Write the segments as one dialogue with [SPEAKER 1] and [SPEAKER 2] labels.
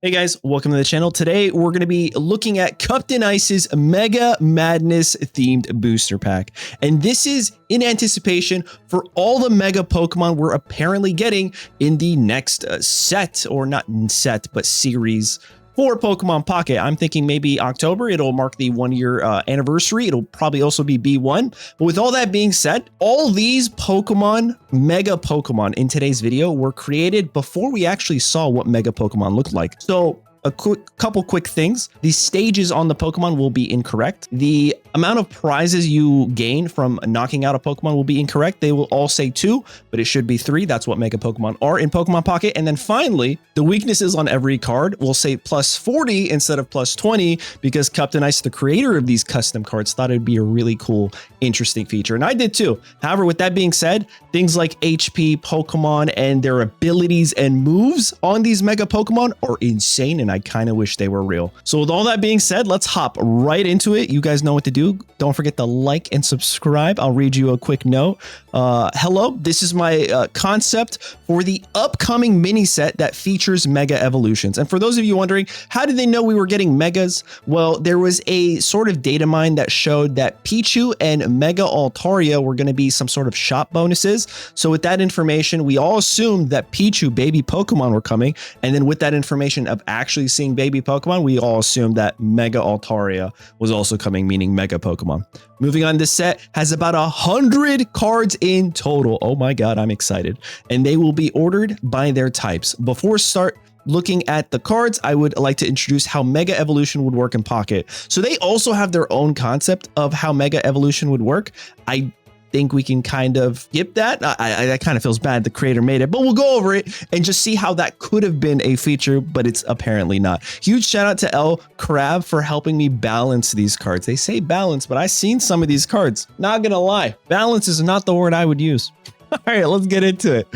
[SPEAKER 1] Hey guys, welcome to the channel. Today we're going to be looking at Cuptineice's Mega Madness themed booster pack. And this is in anticipation for all the Mega Pokemon we're apparently getting in the next set, or not set, but series for Pokemon Pocket. I'm thinking maybe October, it'll mark the 1-year anniversary. It'll probably also be B1. But with all that being said, all these Pokemon, Mega Pokemon in today's video were created before we actually saw what Mega Pokemon looked like. So a couple quick things. The stages on the Pokemon will be incorrect. The amount of prizes you gain from knocking out a Pokemon will be incorrect. They will all say 2, but it should be 3. That's what Mega Pokemon are in Pokemon Pocket. And then finally, the weaknesses on every card will say plus 40 instead of plus 20 because Cuptineice, the creator of these custom cards, thought it'd be a really cool, interesting feature. And I did too. However, with that being said, things like HP Pokemon and their abilities and moves on these Mega Pokemon are insane, and I kind of wish they were real. So with all that being said, let's hop right into it. You guys know what to do. Don't forget to like and subscribe. I'll read you a quick note. Hello, this is my concept for the upcoming mini set that features Mega Evolutions. And for those of you wondering, how did they know we were getting Megas? Well, there was a sort of data mine that showed that Pichu and Mega Altaria were going to be some sort of shop bonuses. So with that information, we all assumed that Pichu baby Pokemon were coming. And then with that information of actually seeing baby Pokemon, we all assumed that Mega Altaria was also coming, meaning Mega Pokemon. Moving on, this set has about 100 cards in total. Oh my God, I'm excited. And they will be ordered by their types. Before we start looking at the cards, I would like to introduce how Mega Evolution would work in Pocket. So they also have their own concept of how Mega Evolution would work. I think we can kind of skip that. That kind of feels bad the creator made it, but we'll go over it and just see how that could have been a feature, but it's apparently not. Huge shout out to L Crab for helping me balance these cards. They say balance, but I've seen some of these cards. Not gonna lie, balance is not the word I would use. All right, let's get into it.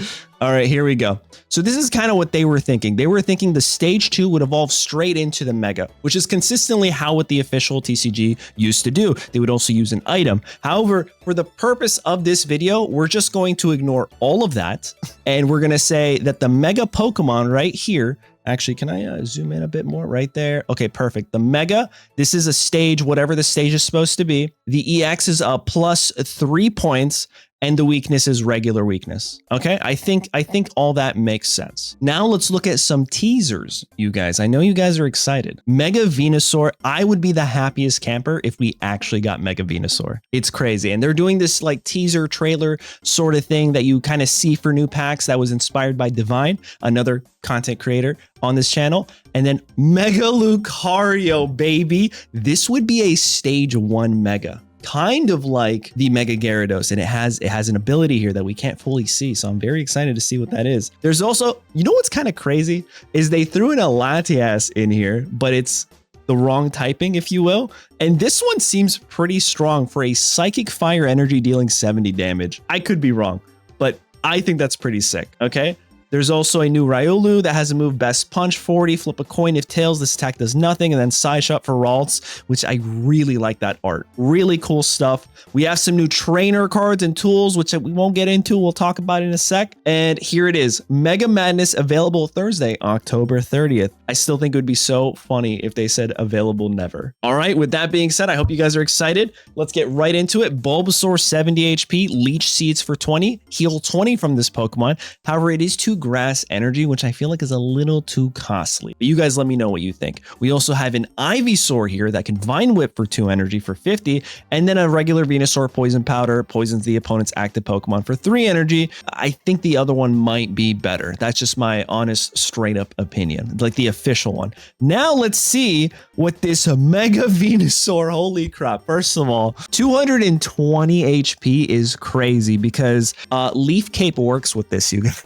[SPEAKER 1] All right, here we go. So this is kind of what they were thinking. They were thinking the stage 2 would evolve straight into the Mega, which is consistently how what the official TCG used to do. They would also use an item. However, for the purpose of this video, we're just going to ignore all of that. And we're going to say that the Mega Pokemon right here, actually, can I zoom in a bit more right there? Okay, perfect. The Mega, this is a stage, whatever the stage is supposed to be. The EX is a plus 3 points. And the weakness is regular weakness. Okay, I think all that makes sense. Now let's look at some teasers, you guys. I know you guys are excited. Mega Venusaur, I would be the happiest camper if we actually got Mega Venusaur. It's crazy. And they're doing this like teaser trailer sort of thing that you kind of see for new packs that was inspired by Divine, another content creator on this channel. And then Mega Lucario, baby. This would be a stage 1 Mega. Kind of like the Mega Gyarados, and it has an ability here that we can't fully see, so I'm very excited to see what that is. There's also, you know what's kind of crazy is they threw in a Latias in here, but it's the wrong typing, if you will, and this one seems pretty strong for a Psychic Fire Energy dealing 70 damage. I could be wrong, but I think that's pretty sick. Okay. There's also a new Riolu that has a move Best Punch 40, flip a coin if tails, this attack does nothing, and then Side Shot for Ralts, which I really like that art. Really cool stuff. We have some new trainer cards and tools, which we won't get into. We'll talk about in a sec. And here it is. Mega Madness available Thursday, October 30th. I still think it would be so funny if they said available never. All right, with that being said, I hope you guys are excited. Let's get right into it. Bulbasaur 70 HP, Leech Seeds for 20, heal 20 from this Pokemon. However, it is too grass energy, which I feel like is a little too costly. But you guys let me know what you think. We also have an Ivysaur here that can Vine Whip for 2 energy for 50, and then a regular Venusaur Poison Powder poisons the opponent's active Pokemon for 3 energy. I think the other one might be better. That's just my honest, straight up opinion, like the official one. Now let's see what this Mega Venusaur, holy crap. First of all, 220 HP is crazy because Leaf Cape works with this, you guys.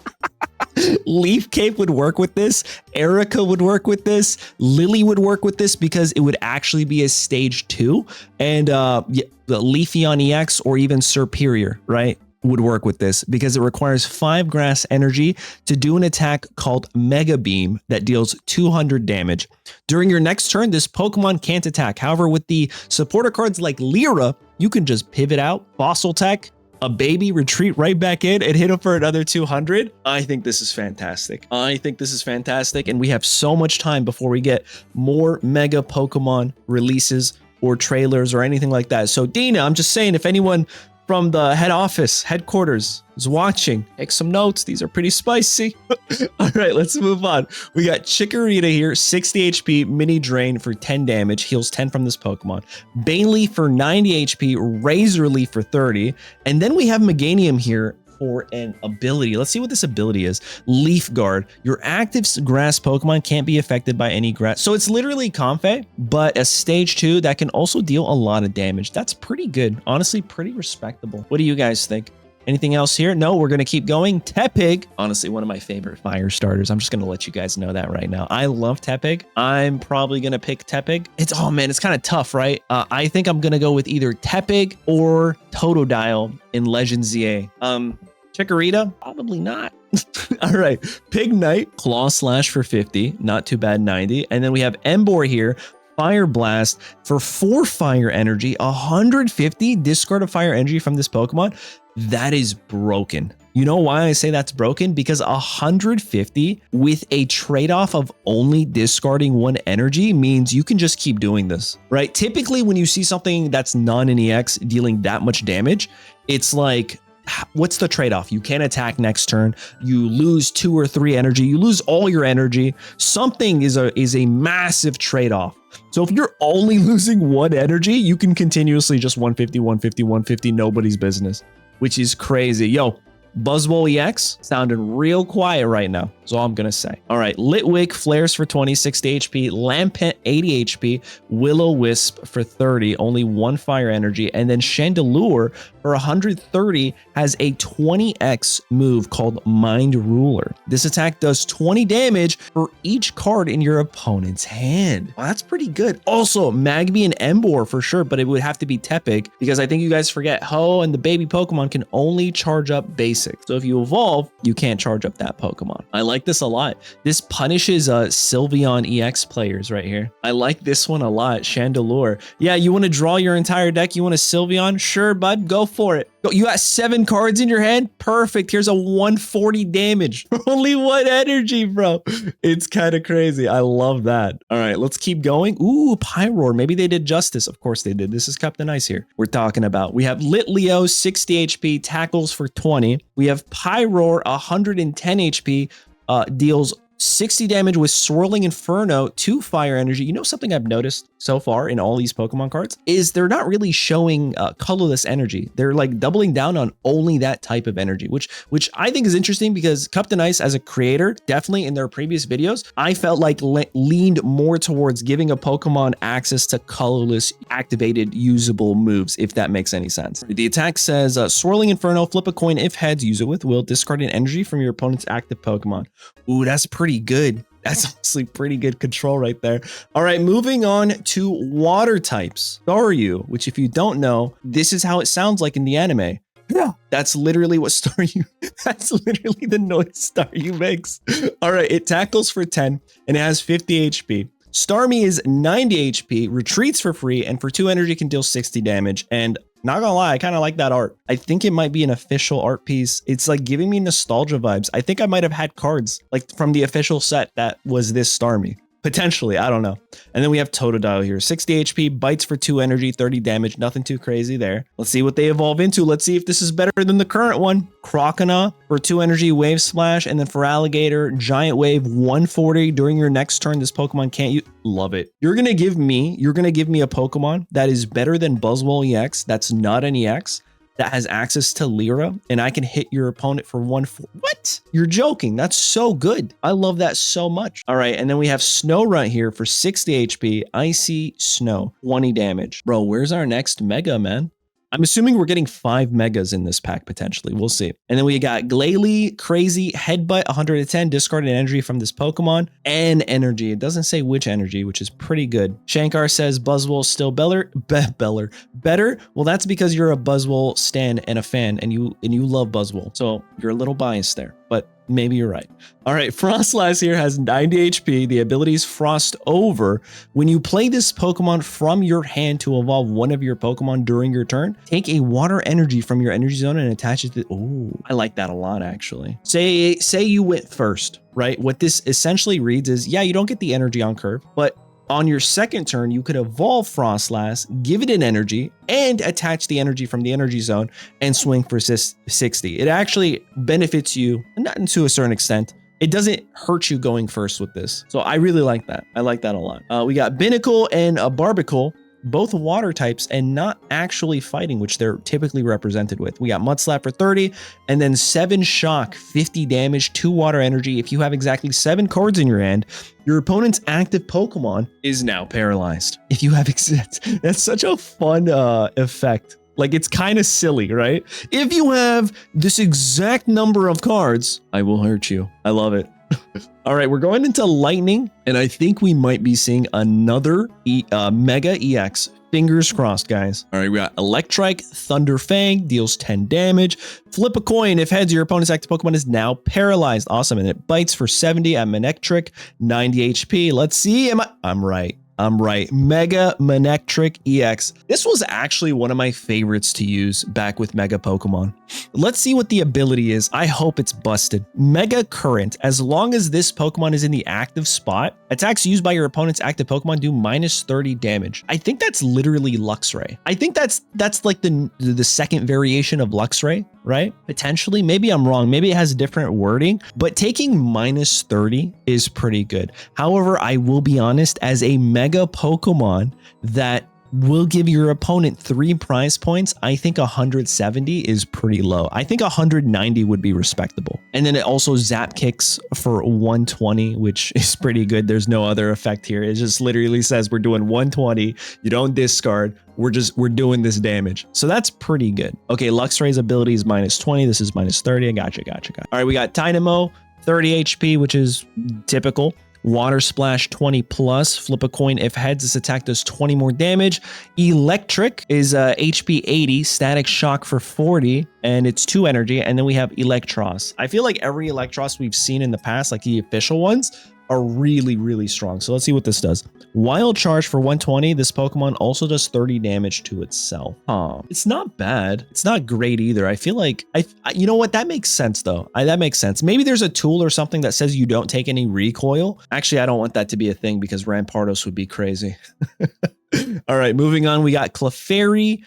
[SPEAKER 1] Leaf Cape would work with this, Erica would work with this, Lily would work with this because it would actually be a stage 2, and the Leafeon EX or even Superior, right, would work with this because it requires 5 grass energy to do an attack called Mega Beam that deals 200 damage. During your next turn, this Pokemon can't attack. However, with the supporter cards like Lyra, you can just pivot out, Fossil Tech, a baby, retreat right back in and hit him for another 200. I think this is fantastic. I think this is fantastic. And we have so much time before we get more mega Pokemon releases or trailers or anything like that. So Dina, I'm just saying, if anyone from the headquarters is watching, take some notes. These are pretty spicy. All right, let's move on. We got Chikorita here, 60 HP, mini drain for 10 damage, heals 10 from this Pokemon. Bayleaf for 90 HP, Razor Leaf for 30. And then we have Meganium here for an ability. Let's see what this ability is. Leaf Guard. Your active grass Pokemon can't be affected by any grass. So it's literally Comfey, but a stage 2 that can also deal a lot of damage. That's pretty good. Honestly, pretty respectable. What do you guys think? Anything else here? No, we're going to keep going. Tepig, honestly, one of my favorite fire starters. I'm just going to let you guys know that right now. I love Tepig. I'm probably going to pick Tepig. Oh man, it's kind of tough, right? I think I'm going to go with either Tepig or Totodile in Legend ZA. Chikorita? Probably not. All right. Pignite, Claw Slash for 50. Not too bad, 90. And then we have Emboar here. Fire Blast for 4 fire energy, 150. Discard a fire energy from this Pokemon. That is broken. You know why I say that's broken? Because 150 with a trade-off of only discarding 1 energy means you can just keep doing this, right? Typically, when you see something that's non an EX dealing that much damage, it's like, what's the trade-off? You can't attack next turn. You lose 2 or 3 energy. You lose all your energy. Something is a massive trade-off. So if you're only losing 1 energy, you can continuously just 150, 150, 150, nobody's business, which is crazy. Yo, Buzzwole EX sounding real quiet right now. That's all I'm going to say. All right. Litwick, Flares for 20, 60 HP. Lampent, 80 HP. Will-O-Wisp for 30, only 1 fire energy. And then Chandelure for 130 has a 20x move called Mind Ruler. This attack does 20 damage for each card in your opponent's hand. Wow, that's pretty good. Also, Magby and Emboar for sure, but it would have to be Tepig because I think you guys forget Ho and the baby Pokemon can only charge up basic. So if you evolve, you can't charge up that Pokemon. I like this a lot. This punishes Sylveon EX players right here. I like this one a lot. Chandelure. Yeah, you want to draw your entire deck? You want a Sylveon? Sure, bud. Go for it. You got 7 cards in your hand? Perfect. Here's a 140 damage. Only 1 energy, bro. It's kind of crazy. I love that. All right, let's keep going. Ooh, Pyroar. Maybe they did justice. Of course they did. This is Cuptineice here we're talking about. We have Litleo, 60 HP, tackles for 20. We have Pyroar, 110 HP, deals 60 damage with Swirling Inferno, 2 fire energy. You know something I've noticed so far in all these Pokemon cards is they're not really showing colorless energy. They're like doubling down on only that type of energy, which I think is interesting because Cuptineice as a creator, definitely in their previous videos, I felt like leaned more towards giving a Pokemon access to colorless activated usable moves, if that makes any sense. The attack says Swirling Inferno, flip a coin if heads, use it with will, discard an energy from your opponent's active Pokemon. Ooh, that's pretty good. That's honestly pretty good control right there. All right, moving on to water types. Staryu, which if you don't know, this is how it sounds like in the anime. Yeah, that's literally what Staryu, that's literally the noise Staryu makes. All right, it tackles for 10 and it has 50 HP. Starmie is 90 HP, retreats for free, and for 2 energy can deal 60 damage. And not gonna lie, I kind of like that art. I think it might be an official art piece. It's like giving me nostalgia vibes. I think I might have had cards like from the official set that was this Starmie. Potentially, I don't know. And then we have Totodile here. 60 HP, bites for 2 energy, 30 damage. Nothing too crazy there. Let's see what they evolve into. Let's see if this is better than the current one. Crocodile for 2 energy, Wave Splash. And then for Alligator, Giant Wave, 140. During your next turn, this Pokemon can't use... Love it. You're going to give me a Pokemon that is better than Buzzwole EX. That's not an EX. That has access to Lyra, and I can hit your opponent for 140. What? You're joking. That's so good. I love that so much. All right, and then we have Snorunt here for 60 HP, Icy Snow, 20 damage. Bro, where's our next Mega, man? I'm assuming we're getting 5 megas in this pack, potentially. We'll see. And then we got Glalie, Crazy, Headbutt, 110, discard an energy from this Pokemon, and energy. It doesn't say which energy, which is pretty good. Shankar says Buzzwole still better. Well, that's because you're a Buzzwole stan and a fan, and you love Buzzwole. So you're a little biased there. But Maybe you're right. All right, Frostlass here has 90 HP. The ability is Frost Over. When you play this Pokemon from your hand to evolve one of your Pokemon during your turn, take a water energy from your energy zone and attach it to... Oh, I like that a lot, actually. Say you went first, right? What this essentially reads is, yeah, you don't get the energy on curve, but on your second turn, you could evolve Frostlass, give it an energy, and attach the energy from the energy zone and swing for 60. It actually benefits you, not to a certain extent. It doesn't hurt you going first with this. So I really like that. I like that a lot. We got Binacle and a Barbicle, both water types and not actually fighting, which they're typically represented with. We got Mudslap for 30 and then 7 Shock, 50 damage, 2 water energy. If you have exactly 7 cards in your hand, your opponent's active Pokemon is now paralyzed. If you have that's such a fun effect. Like, it's kind of silly, right? If you have this exact number of cards, I will hurt you. I love it. All right, we're going into Lightning, and I think we might be seeing another Mega EX. Fingers crossed, guys. All right, we got Electrike, Thunder Fang, deals 10 damage. Flip a coin. If heads, your opponent's active Pokemon is now paralyzed. Awesome, and it bites for 70 at Manectric, 90 HP. Let's see, I'm right. I'm right. Mega Manectric EX. This was actually one of my favorites to use back with Mega Pokemon. Let's see what the ability is. I hope it's busted. Mega Current. As long as this Pokemon is in the active spot, attacks used by your opponent's active Pokemon do minus 30 damage. I think that's literally Luxray. I think that's like the second variation of Luxray, right? Potentially. Maybe I'm wrong. Maybe it has different wording, but taking minus 30 is pretty good. However, I will be honest, as a Mega Pokemon that will give your opponent 3 prize points, I think 170 is pretty low. I think 190 would be respectable. And then it also zap kicks for 120, which is pretty good. There's no other effect here. It just literally says we're doing 120. You don't discard. We're doing this damage. So that's pretty good. Okay, Luxray's ability is minus 20. This is minus 30. Gotcha. All right, we got Tynamo, 30 HP, which is typical. Water Splash 20 plus. Flip a coin. If heads, this attack does 20 more damage. Electric is HP 80. Static Shock for 40. And it's 2 energy. And then we have Electros. I feel like every Electros we've seen in the past, like the official ones, are really, really strong. So let's see what this does. Wild Charge for 120. This Pokemon also does 30 damage to itself. It's not bad. It's not great either. I feel like, you know what? That makes sense though. That makes sense. Maybe there's a tool or something that says you don't take any recoil. Actually, I don't want that to be a thing because Rampardos would be crazy. All right, moving on. We got Clefairy.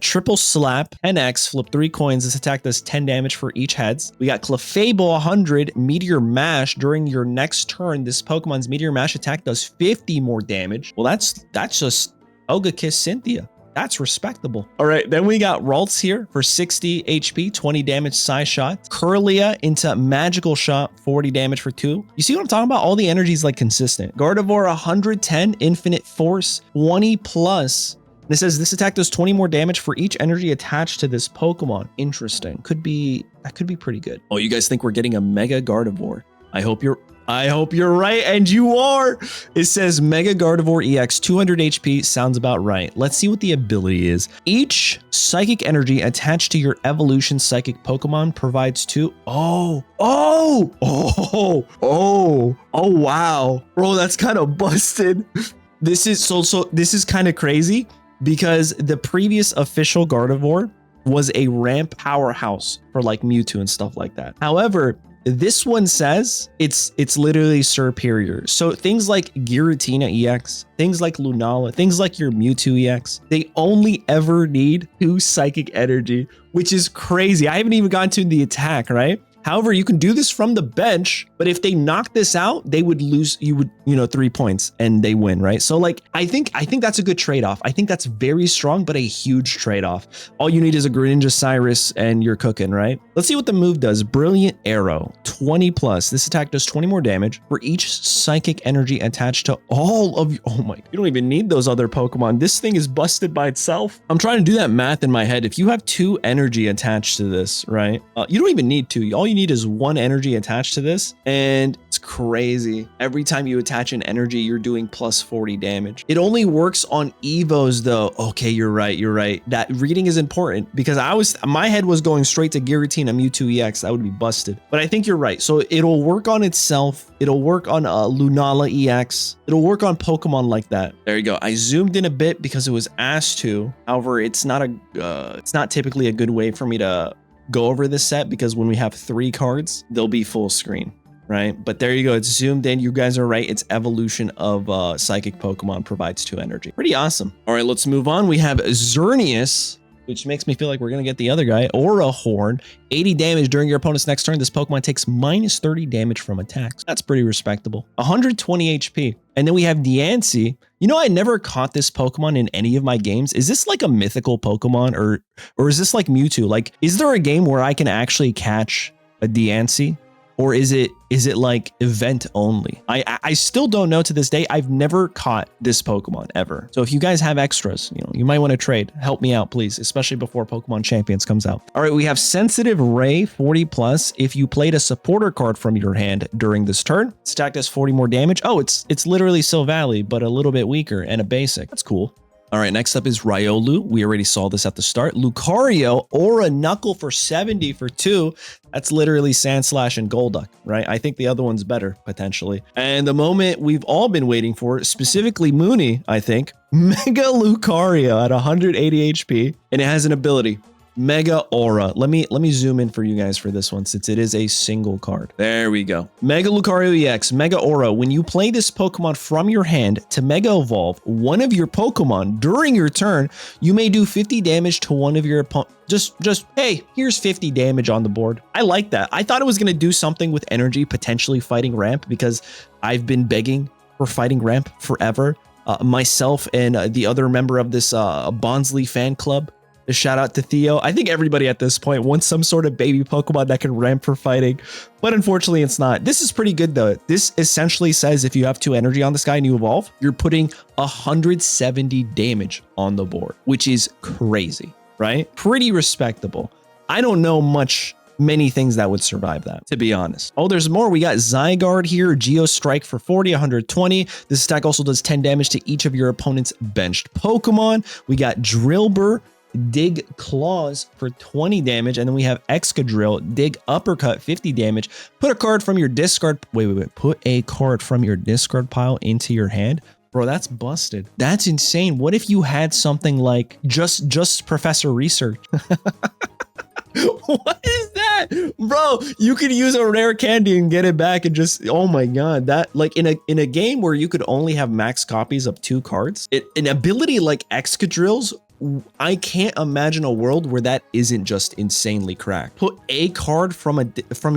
[SPEAKER 1] Triple Slap, 10x, flip 3 coins. This attack does 10 damage for each heads. We got Clefable, 100, Meteor Mash. During your next turn, this Pokemon's Meteor Mash attack does 50 more damage. Well, that's just Oga Kiss Cynthia. That's respectable. All right, then we got Ralts here for 60 HP, 20 damage Psy Shot. Curlia into Magical Shot, 40 damage for 2. You see what I'm talking about? All the energy is like consistent. Gardevoir, 110, Infinite Force, 20 plus. And it says this attack does 20 more damage for each energy attached to this Pokemon. Interesting. That could be pretty good. Oh, you guys think we're getting a Mega Gardevoir? I hope you're right, and you are. It says Mega Gardevoir EX, 200 HP. Sounds about right. Let's see what the ability is. Each psychic energy attached to your evolution psychic Pokemon provides 2. Oh, wow. Bro, that's kind of busted. This is kind of crazy. Because the previous official Gardevoir was a ramp powerhouse for like Mewtwo and stuff like that. However, this one says it's literally superior. So things like Giratina EX, things like Lunala, things like your Mewtwo EX, they only ever need 2 psychic energy, which is crazy. I haven't even gotten to the attack, right? However, you can do this from the bench, but if they knock this out, they would lose, 3 points and they win, right? So like, I think that's a good trade-off. I think that's very strong, but a huge trade-off. All you need is a Greninja Cyrus and you're cooking, right? Let's see what the move does. Brilliant Arrow, 20 plus. This attack does 20 more damage for each psychic energy attached to all of you. Oh my, you don't even need those other Pokemon. This thing is busted by itself. I'm trying to do that math in my head. If you have 2 energy attached to this, right? You don't even need 2. All you need is 1 energy attached to this, and it's crazy. Every time you attach an energy, you're doing plus 40 damage. It only works on Evos though. Okay, you're right. You're right. That reading is important because my head was going straight to Giratina Mewtwo EX. That would be busted. But I think you're right. So it'll work on itself. It'll work on Lunala EX. It'll work on Pokemon like that. There you go. I zoomed in a bit because it was asked to. However, it's not typically a good way for me to go over this set because when we have 3 cards, they'll be full screen. Right? But there you go. It's zoomed in. You guys are right. It's evolution of psychic Pokemon provides 2 energy. Pretty awesome. All right, let's move on. We have Xerneas, which makes me feel like we're going to get the other guy. Aura Horn, 80 damage during your opponent's next turn. This Pokemon takes minus 30 damage from attacks. That's pretty respectable. 120 HP. And then we have Diancie. You know, I never caught this Pokemon in any of my games. Is this like a mythical Pokemon or is this like Mewtwo? Like, is there a game where I can actually catch a Diancie? Or is it like event only? I still don't know to this day. I've never caught this Pokemon ever. So if you guys have extras, you might want to trade. Help me out, please, especially before Pokemon Champions comes out. All right, we have Sensitive Ray 40+. If you played a supporter card from your hand during this turn, this attack does 40 more damage. Oh, it's literally Silvally, but a little bit weaker and a basic. That's cool. All right, next up is Riolu. We already saw this at the start. Lucario, Aura Knuckle for 70 for 2. That's literally Sandslash and Golduck, right? I think the other one's better, potentially. And the moment we've all been waiting for, specifically Mooney, I think, Mega Lucario at 180 HP, and it has an ability. Mega Aura. Let me zoom in for you guys for this one since it is a single card. There we go. Mega Lucario EX, Mega Aura. When you play this Pokemon from your hand to Mega Evolve one of your Pokemon during your turn, you may do 50 damage to one of your opponents. Just, hey, here's 50 damage on the board. I like that. I thought it was going to do something with energy, potentially fighting Ramp, because I've been begging for fighting Ramp forever. Myself and the other member of this Bonsly fan club, a shout out to Theo. I think everybody at this point wants some sort of baby Pokemon that can ramp for fighting, but unfortunately it's not. This is pretty good though. This essentially says if you have 2 energy on this guy and you evolve, you're putting 170 damage on the board, which is crazy, right? Pretty respectable. I don't know many things that would survive that, to be honest. Oh, there's more. We got Zygarde here, Geostrike for 40, 120. This attack also does 10 damage to each of your opponent's benched Pokemon. We got Drillbur, Dig Claws for 20 damage, and then we have Excadrill, Dig Uppercut, 50 damage. Put a card from your discard. Wait. Put a card from your discard pile into your hand. Bro, that's busted. That's insane. What if you had something like just Professor Research? What is that? Bro, you could use a rare candy and get it back and just, oh my god, that like in a game where you could only have max copies of 2 cards, an ability like Excadrill's, I can't imagine a world where that isn't just insanely cracked. Put a card from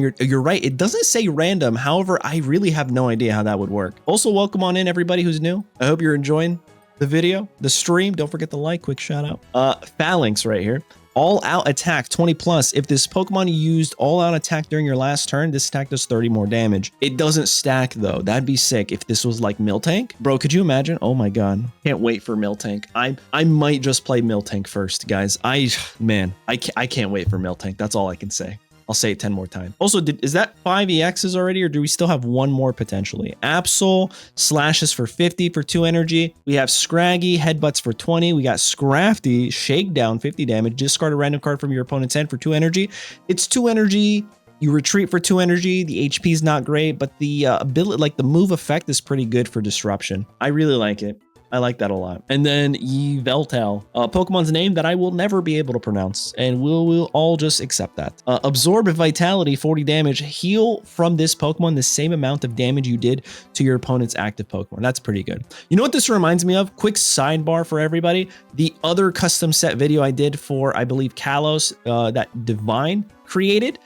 [SPEAKER 1] your, you're right, it doesn't say random. However, I really have no idea how that would work. Also, welcome on in everybody who's new. I hope you're enjoying the video, the stream. Don't forget to like, quick shout out. Phalanx right here. All out attack 20+. If this Pokemon used all out attack during your last turn, this attack does 30 more damage. It doesn't stack though. That'd be sick if this was like Miltank. Bro, could you imagine? Oh my god. Can't wait for Miltank. I might just play Miltank first, guys. I can't wait for Miltank. That's all I can say. I'll say it 10 more times. Also, is that 5 EXs already, or do we still have one more potentially? Absol, Slashes for 50 for 2 energy. We have Scraggy, Headbutts for 20. We got Scrafty, Shakedown, 50 damage. Discard a random card from your opponent's hand for 2 energy. It's 2 energy. You retreat for 2 energy. The HP is not great, but the ability, like the move effect, is pretty good for disruption. I really like it. I like that a lot. And then Yveltal, Pokemon's name that I will never be able to pronounce, and we'll all just accept that. Absorb Vitality, 40 damage. Heal from this Pokemon the same amount of damage you did to your opponent's active Pokemon. That's pretty good. You know what this reminds me of? Quick sidebar for everybody. The other custom set video I did for, I believe, Kalos, that Divine created,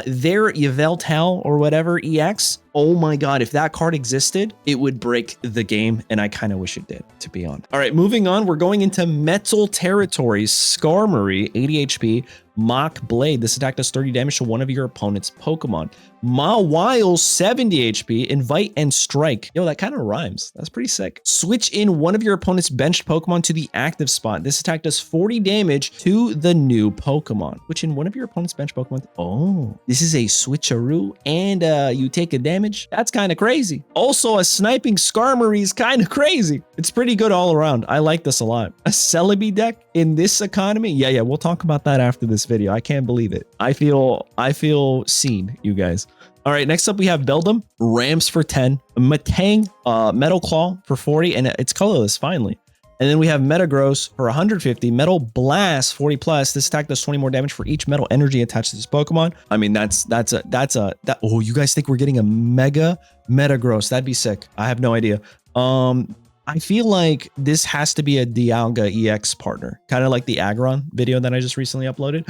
[SPEAKER 1] their Yveltal or whatever EX. Oh my god, if that card existed, it would break the game, and I kind of wish it did, to be honest. All right, moving on, we're going into Metal territories. Skarmory, 80 HP. Mach Blade, this attack does 30 damage to one of your opponent's Pokemon. Mawile, 70 HP. Invite and Strike. Yo, that kind of rhymes. That's pretty sick. Switch in one of your opponent's benched Pokemon to the active spot. This attack does 40 damage to the new Pokemon. Which in one of your opponent's benched Pokemon. Oh, this is a switcheroo, and you take a damage damage. That's kind of crazy. Also, a sniping Skarmory is kind of crazy. It's pretty good all around. I like this a lot. A Celebi deck in this economy? Yeah, we'll talk about that after this video. I can't believe it. I feel seen, you guys. All right, next up we have Beldum, Rams for 10, Matang, Metal Claw for 40, and it's colorless finally. And then we have Metagross for 150, Metal Blast 40 plus. This attack does 20 more damage for each metal energy attached to this Pokemon. I mean, oh, you guys think we're getting a Mega Metagross? That'd be sick. I have no idea. I feel like this has to be a Dialga EX partner, kind of like the Aggron video that I just recently uploaded.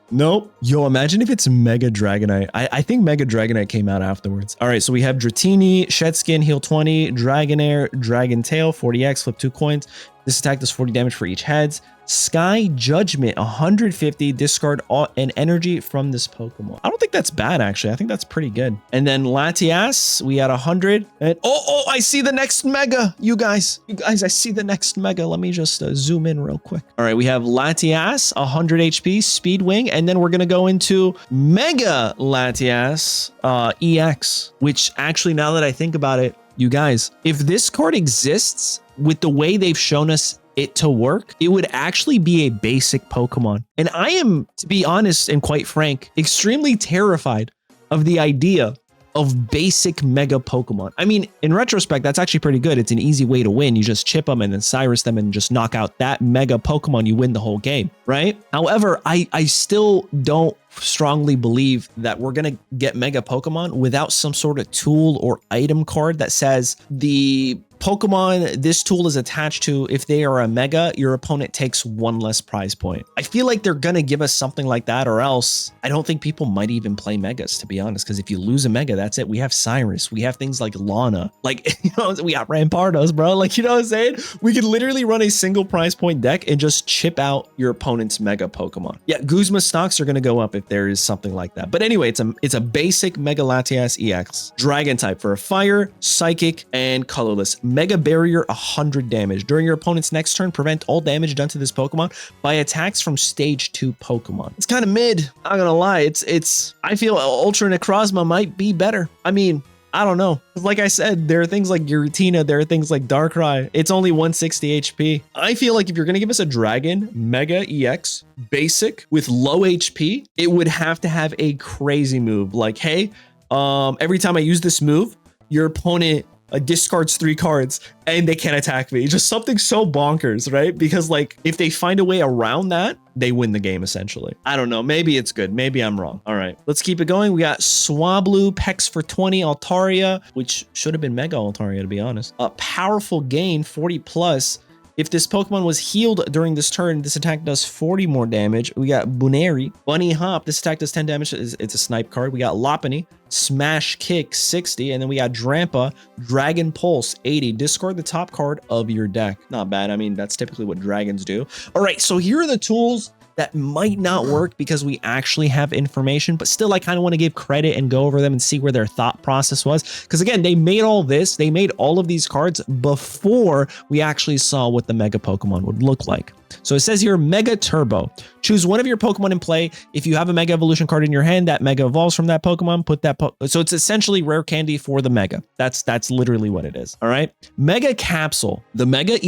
[SPEAKER 1] Nope. Yo, imagine if it's Mega Dragonite. I think Mega Dragonite came out afterwards. All right, so we have Dratini, Shed Skin, heal 20, Dragonair, Dragon Tail, 40x, flip 2 coins. This attack does 40 damage for each heads. Sky Judgment, 150, discard an energy from this Pokemon. I don't think that's bad, actually. I think that's pretty good. And then Latias, we had 100. And oh, I see the next Mega, you guys. I see the next Mega. Let me just zoom in real quick. All right, we have Latias, 100 HP, Speed Wing, and then we're going to go into Mega Latias EX, which actually, now that I think about it, you guys, if this card exists with the way they've shown us it to work, it would actually be a basic Pokemon. And I am, to be honest and quite frank, extremely terrified of the idea of basic Mega Pokemon. I mean, in retrospect, that's actually pretty good. It's an easy way to win. You just chip them and then Cyrus them and just knock out that Mega Pokemon. You win the whole game, right? However, I still don't strongly believe that we're going to get Mega Pokemon without some sort of tool or item card that says the Pokemon this tool is attached to, if they are a Mega, your opponent takes 1 less prize point. I feel like they're going to give us something like that, or else I don't think people might even play Megas, to be honest, because if you lose a Mega, that's it. We have Cyrus. We have things like Lana. Like, you know, we got Rampardos, bro. Like, you know what I'm saying? We could literally run a single prize point deck and just chip out your opponent's Mega Pokemon. Yeah, Guzma stocks are going to go up if there is something like that. But anyway, it's a basic Mega Latias EX. Dragon type for a fire, psychic, and colorless. Mega Barrier, 100 damage. During your opponent's next turn, prevent all damage done to this Pokemon by attacks from stage 2 Pokemon. It's kind of mid, not gonna lie. I feel Ultra Necrozma might be better. I mean, I don't know. Like I said, there are things like Giratina, there are things like Darkrai. It's only 160 HP. I feel like if you're gonna give us a Dragon Mega EX basic with low HP, it would have to have a crazy move. Like, hey, every time I use this move, your opponent discards 3 cards and they can't attack me. Just something so bonkers, right? Because like if they find a way around that, they win the game essentially. I don't know. Maybe it's good. Maybe I'm wrong. All right, let's keep it going. We got Swablu, Pex for 20, Altaria, which should have been Mega Altaria to be honest. A powerful gain, 40 plus. If this Pokemon was healed during this turn, this attack does 40 more damage. We got Buneri, Bunny Hop. This attack does 10 damage. It's a snipe card. We got Lopunny, Smash Kick, 60. And then we got Drampa, Dragon Pulse, 80. Discard the top card of your deck. Not bad. I mean, that's typically what dragons do. All right, so here are the tools that might not work because we actually have information, but still I kind of want to give credit and go over them and see where their thought process was. Because again, they made all of these cards before we actually saw what the Mega Pokemon would look like. So it says here, Mega Turbo. Choose one of your Pokemon in play. If you have a Mega Evolution card in your hand, that Mega evolves from that Pokemon. Put that so it's essentially rare candy for the Mega. That's literally what it is. All right. Mega Capsule. The Mega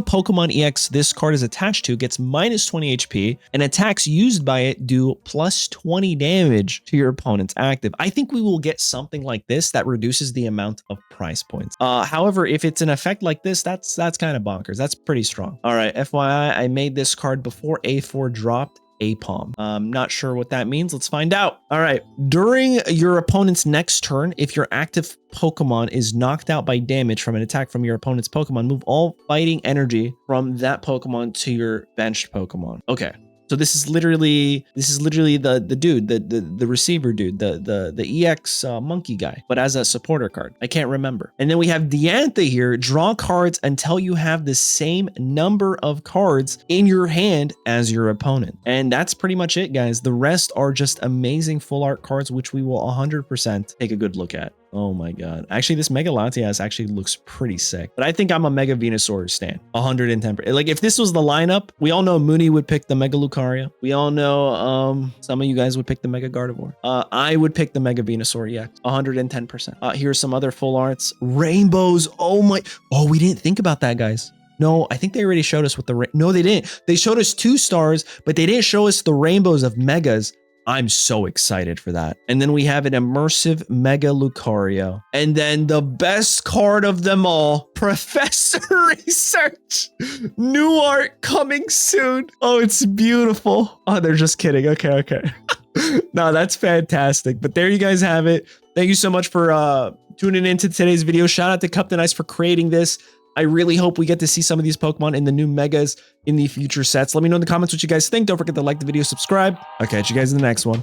[SPEAKER 1] Pokemon EX this card is attached to gets minus 20 HP, and attacks used by it do plus 20 damage to your opponent's active. I think we will get something like this that reduces the amount of prize points. However, if it's an effect like this, that's kind of bonkers. That's pretty strong. All right. FYI, I made this card before A4 dropped Apom. Not sure what that means. Let's find out. All right. During your opponent's next turn, if your active Pokemon is knocked out by damage from an attack from your opponent's Pokemon, move all fighting energy from that Pokemon to your benched Pokemon. Okay. So this is literally the dude, the receiver dude, the EX monkey guy, but as a supporter card. I can't remember. And then we have Diantha here. Draw cards until you have the same number of cards in your hand as your opponent. And that's pretty much it, guys. The rest are just amazing full art cards, which we will 100% take a good look at. Oh my God. Actually, this Mega Latias actually looks pretty sick. But I think I'm a Mega Venusaur stan. 110%. Like if this was the lineup, we all know Mooney would pick the Mega Lucario. We all know some of you guys would pick the Mega Gardevoir. I would pick the Mega Venusaur, yeah. 110%. Here's some other full arts. Rainbows. Oh my. Oh, we didn't think about that, guys. No, I think they already showed us what no, they didn't. They showed us 2 stars, but they didn't show us the rainbows of Megas. I'm so excited for that. And then we have an immersive Mega Lucario. And then the best card of them all, Professor Research. New art coming soon. Oh, it's beautiful. Oh, they're just kidding. Okay. No, that's fantastic. But there you guys have it. Thank you so much for tuning into today's video. Shout out to Cuptineice for creating this. I really hope we get to see some of these Pokemon in the new Megas in the future sets. Let me know in the comments what you guys think. Don't forget to like the video, subscribe. I'll catch you guys in the next one.